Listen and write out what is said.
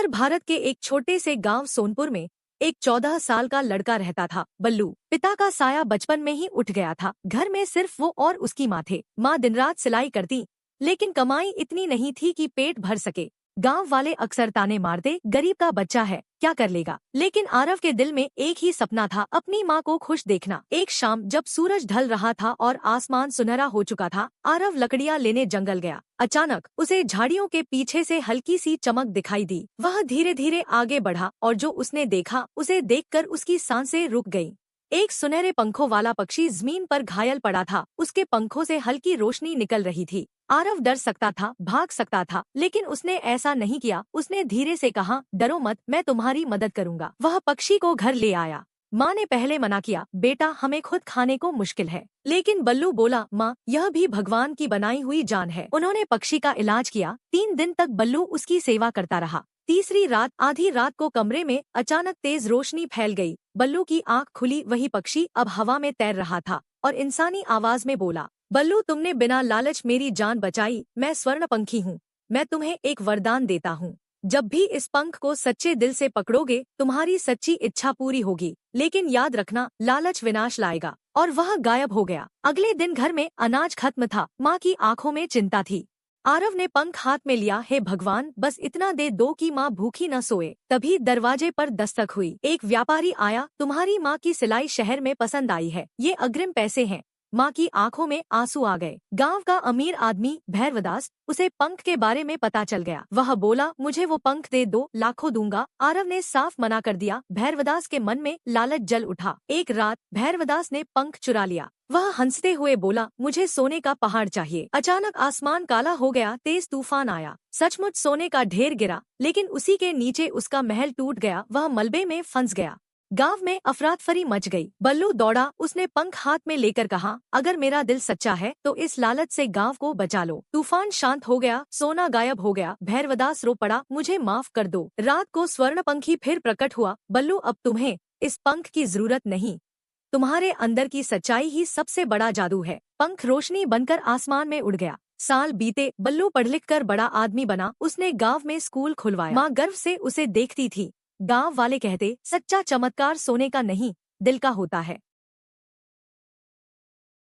उत्तर भारत के एक छोटे से गांव सोनपुर में एक 14 साल का लड़का रहता था, बल्लू। पिता का साया बचपन में ही उठ गया था। घर में सिर्फ वो और उसकी माँ थे। माँ दिन रात सिलाई करती, लेकिन कमाई इतनी नहीं थी कि पेट भर सके। गांव वाले अक्सर ताने मारते, गरीब का बच्चा है, क्या कर लेगा। लेकिन आरव के दिल में एक ही सपना था, अपनी माँ को खुश देखना। एक शाम जब सूरज ढल रहा था और आसमान सुनहरा हो चुका था, आरव लकड़ियाँ लेने जंगल गया। अचानक उसे झाड़ियों के पीछे से हल्की सी चमक दिखाई दी। वह धीरे धीरे आगे बढ़ा और जो उसने देखा उसे देखकर उसकी सांसें रुक गईं। एक सुनहरे पंखों वाला पक्षी जमीन पर घायल पड़ा था। उसके पंखों से हल्की रोशनी निकल रही थी। आरव डर सकता था, भाग सकता था, लेकिन उसने ऐसा नहीं किया। उसने धीरे से कहा, डरो मत, मैं तुम्हारी मदद करूंगा। वह पक्षी को घर ले आया। माँ ने पहले मना किया, बेटा हमें खुद खाने को मुश्किल है। लेकिन बल्लू बोला, माँ यह भी भगवान की बनाई हुई जान है। उन्होंने पक्षी का इलाज किया। 3 दिन तक बल्लू उसकी सेवा करता रहा। तीसरी रात आधी रात को कमरे में अचानक तेज रोशनी फैल गई। बल्लू की आंख खुली। वही पक्षी अब हवा में तैर रहा था और इंसानी आवाज में बोला, बल्लू तुमने बिना लालच मेरी जान बचाई। मैं स्वर्णपंखी हूँ। मैं तुम्हें एक वरदान देता हूँ। जब भी इस पंख को सच्चे दिल से पकड़ोगे, तुम्हारी सच्ची इच्छा पूरी होगी। लेकिन याद रखना, लालच विनाश लाएगा। और वह गायब हो गया। अगले दिन घर में अनाज खत्म था। माँ की आंखों में चिंता थी। आरव ने पंख हाथ में लिया। हे भगवान, बस इतना दे दो कि माँ भूखी न सोए। तभी दरवाजे पर दस्तक हुई। एक व्यापारी आया। तुम्हारी माँ की सिलाई शहर में पसंद आई है, ये अग्रिम पैसे हैं। माँ की आंखों में आंसू आ गए। गांव का अमीर आदमी भैरवदास, उसे पंख के बारे में पता चल गया। वह बोला, मुझे वो पंख दे दो, लाखों दूंगा। आरव ने साफ मना कर दिया। भैरवदास के मन में लालच जल उठा। एक रात भैरवदास ने पंख चुरा लिया। वह हंसते हुए बोला, मुझे सोने का पहाड़ चाहिए। अचानक आसमान काला हो गया। तेज तूफान आया। सचमुच सोने का ढेर गिरा, लेकिन उसी के नीचे उसका महल टूट गया। वह मलबे में फंस गया। गांव में अफरातफरी मच गई। बल्लू दौड़ा। उसने पंख हाथ में लेकर कहा, अगर मेरा दिल सच्चा है तो इस लालच से गांव को बचा लो। तूफान शांत हो गया। सोना गायब हो गया। भैरवदास रो पड़ा, मुझे माफ कर दो। रात को स्वर्णपंखी फिर प्रकट हुआ। बल्लू अब तुम्हें इस पंख की जरूरत नहीं। तुम्हारे अंदर की सच्चाई ही सबसे बड़ा जादू है। पंख रोशनी बनकर आसमान में उड़ गया। साल बीते। बल्लू पढ़ लिख कर बड़ा आदमी बना। उसने गांव में स्कूल खुलवाया। माँ गर्व से उसे देखती थी। गांव वाले कहते, सच्चा चमत्कार सोने का नहीं, दिल का होता है।